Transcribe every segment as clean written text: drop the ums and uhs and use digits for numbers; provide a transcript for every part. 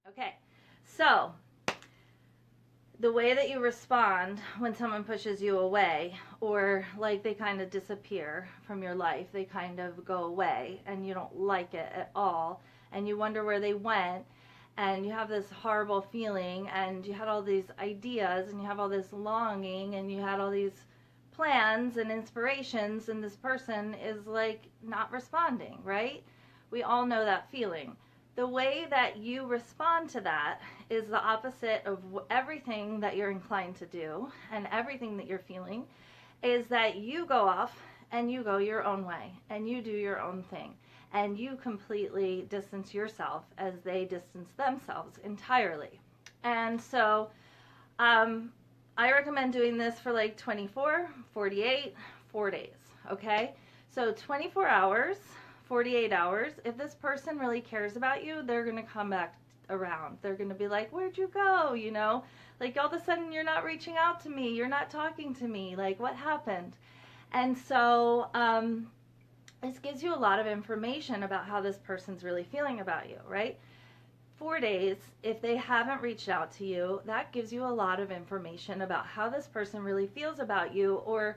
Okay, so the way that you respond when someone pushes you away, or like they kind of disappear from your life, they kind of go away and you don't like it at all, and you wonder where they went, and you have this horrible feeling, and you had all these ideas, and you have all this longing, and you had all these plans and inspirations, and this person is like not responding, right? We all know that feeling. The way that you respond to that is the opposite of everything that you're inclined to do and everything that you're feeling, is that you go off and you go your own way and you do your own thing and you completely distance yourself as they distance themselves entirely. And so I recommend doing this for like 24, 48, 4 days, okay? So 24 hours, 48 hours, if this person really cares about you, they're going to come back around. They're going to be like, where'd you go? You know, like all of a sudden you're not reaching out to me. You're not talking to me. Like, what happened? And so this gives you a lot of information about how this person's really feeling about you, right? 4 days, if they haven't reached out to you, that gives you a lot of information about how this person really feels about you, or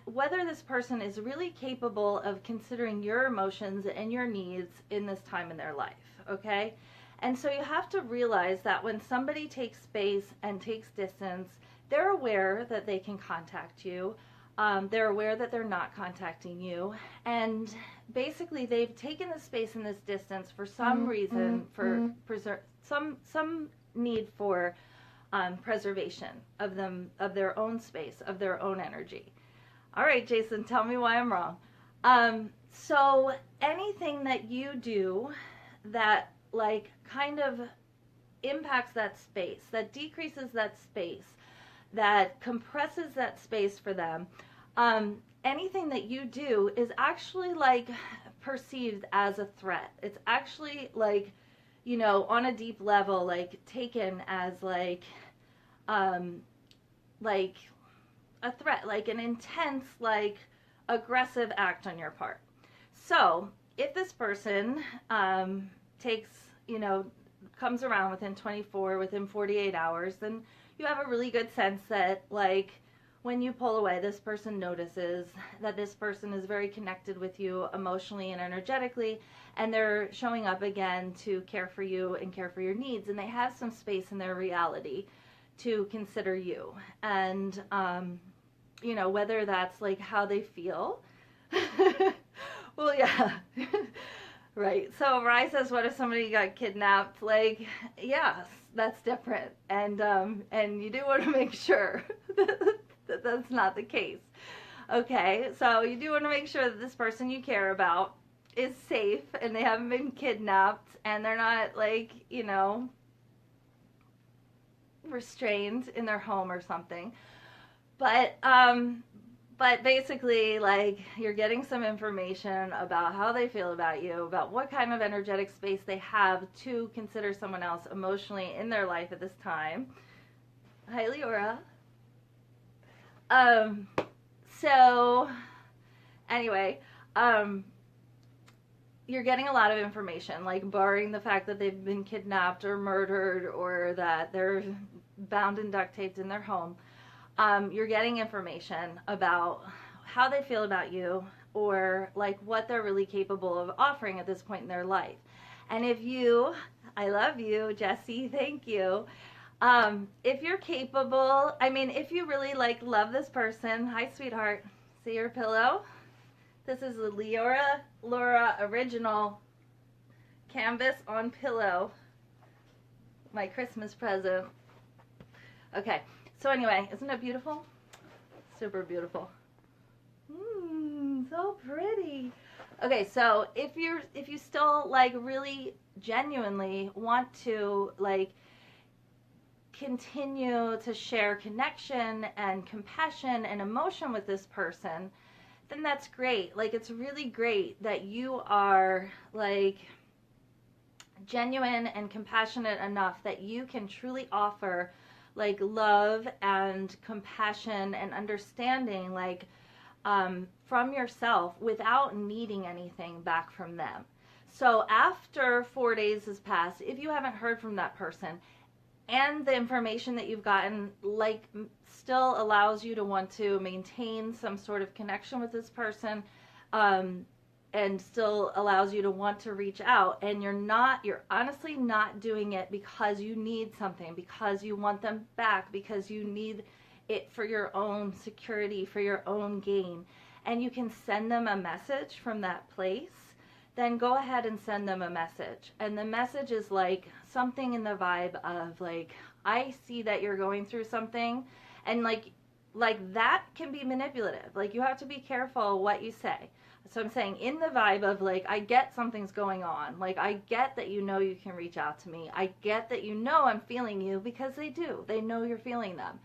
whether this person is really capable of considering your emotions and your needs in this time in their life, okay? And so you have to realize that when somebody takes space and takes distance, they're aware that they can contact you. They're aware that they're not contacting you. And basically they've taken the space and this distance for some reason, for some need for preservation of them, of their own space, of their own energy. All right, Jason, tell me why I'm wrong. So anything that you do that like kind of impacts that space, that decreases that space, that compresses that space for them, anything that you do is actually like perceived as a threat. It's actually like, you know, on a deep level, like taken as like a threat, like an intense, like aggressive act on your part. So if this person takes, you know, comes around within 24, within 48 hours, then you have a really good sense that like when you pull away, this person notices that this person is very connected with you emotionally and energetically, and they're showing up again to care for you and care for your needs, and they have some space in their reality to consider you. And you know, whether that's like how they feel. Well, yeah. Right. So Rai says, what if somebody got kidnapped? Like, yes, that's different. And you do want to make sure that that's not the case. Okay. So you do want to make sure that this person you care about is safe and they haven't been kidnapped and they're not like, you know, restrained in their home or something. But basically, like, you're getting some information about how they feel about you, about what kind of energetic space they have to consider someone else emotionally in their life at this time. Hi, Leora. So anyway, you're getting a lot of information, like barring the fact that they've been kidnapped or murdered or that they're bound and duct taped in their home. You're getting information about how they feel about you, or like what they're really capable of offering at this point in their life. And if you, I love you, Jessie, thank you. If you're capable, I mean, if you really like love this person, hi sweetheart, see your pillow? This is the Laura original canvas on pillow, my Christmas present. Okay. So anyway, isn't it beautiful? Super beautiful. So pretty. Okay, so if you still like really genuinely want to like continue to share connection and compassion and emotion with this person, then that's great. Like, it's really great that you are like genuine and compassionate enough that you can truly offer like love and compassion and understanding, like from yourself without needing anything back from them. So after 4 days has passed, if you haven't heard from that person and the information that you've gotten like still allows you to want to maintain some sort of connection with this person, and still allows you to want to reach out, and you're honestly not doing it because you need something, because you want them back, because you need it for your own security, for your own gain, and you can send them a message from that place, then go ahead and send them a message. And the message is like something in the vibe of like, I see that you're going through something, and like that can be manipulative. Like, you have to be careful what you say. So I'm saying in the vibe of like, I get something's going on. Like, I get that you know you can reach out to me. I get that you know I'm feeling you, because they do. They know you're feeling them.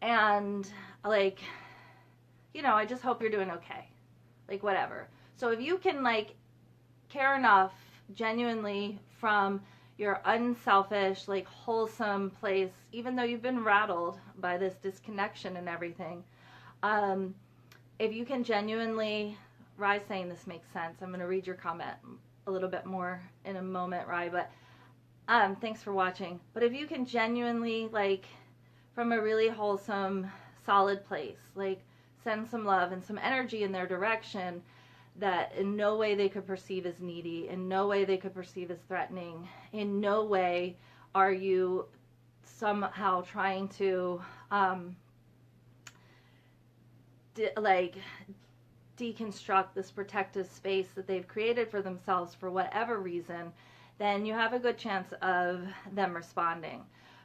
And like, you know, I just hope you're doing okay. Like, whatever. So if you can like care enough genuinely from your unselfish, like wholesome place, even though you've been rattled by this disconnection and everything, if you can genuinely, Rye's saying this makes sense. I'm going to read your comment a little bit more in a moment, Rye, but thanks for watching. But if you can genuinely, like, from a really wholesome, solid place, like, send some love and some energy in their direction that in no way they could perceive as needy, in no way they could perceive as threatening, in no way are you somehow trying to deconstruct this protective space that they've created for themselves for whatever reason, then you have a good chance of them responding.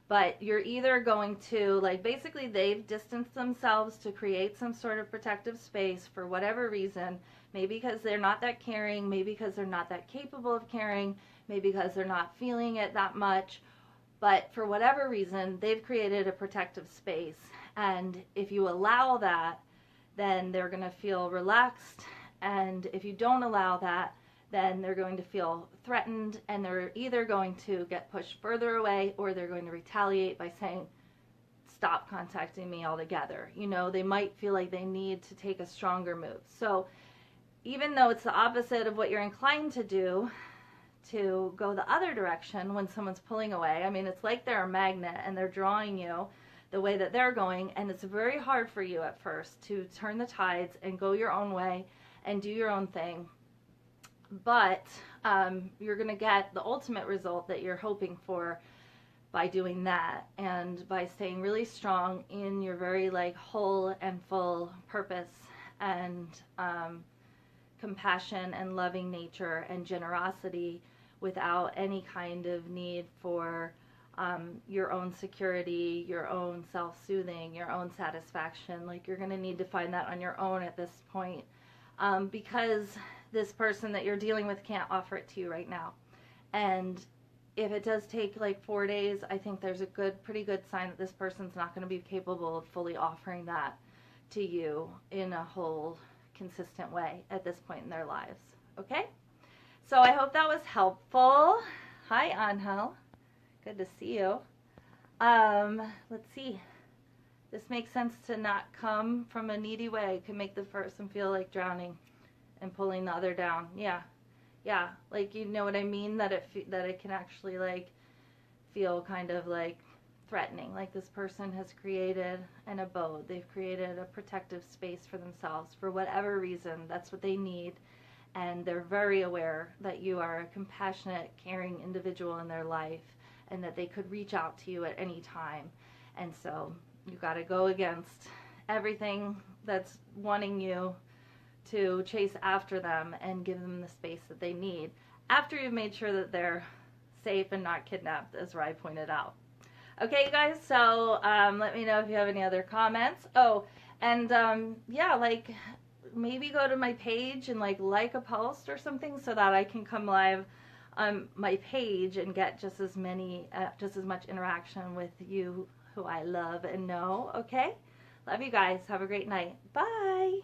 But you're either going to, like, basically they've distanced themselves to create some sort of protective space for whatever reason, maybe because they're not that caring, maybe because they're not that capable of caring, maybe because they're not feeling it that much, but for whatever reason, they've created a protective space. And if you allow that, then they're going to feel relaxed. And if you don't allow that, then they're going to feel threatened, and they're either going to get pushed further away, or they're going to retaliate by saying, stop contacting me altogether. You know, they might feel like they need to take a stronger move. So even though it's the opposite of what you're inclined to do, to go the other direction when someone's pulling away, I mean, it's like they're a magnet and they're drawing you the way that they're going, and it's very hard for you at first to turn the tides and go your own way and do your own thing. But you're going to get the ultimate result that you're hoping for by doing that, and by staying really strong in your very like whole and full purpose and compassion and loving nature and generosity, without any kind of need for your own security, your own self-soothing, your own satisfaction. Like, you're going to need to find that on your own at this point, because this person that you're dealing with can't offer it to you right now. And if it does take like 4 days, I think there's a pretty good sign that this person's not going to be capable of fully offering that to you in a whole consistent way at this point in their lives. Okay? So I hope that was helpful. Hi, Angel. Good to see you. Let's see. This makes sense to not come from a needy way. It can make the person feel like drowning and pulling the other down. Yeah. Yeah. Like, you know what I mean? That it can actually like feel kind of like threatening. Like, this person has created an abode. They've created a protective space for themselves for whatever reason. That's what they need. And they're very aware that you are a compassionate, caring individual in their life, and that they could reach out to you at any time. And so you got to go against everything that's wanting you to chase after them, and give them the space that they need after you've made sure that they're safe and not kidnapped, as Rye pointed out. Okay, you guys, so let me know if you have any other comments. Oh, and yeah, like, maybe go to my page and like a post or something, so that I can come live on my page and get just as much interaction with you who I love and know. Okay, love you guys. Have a great night. Bye.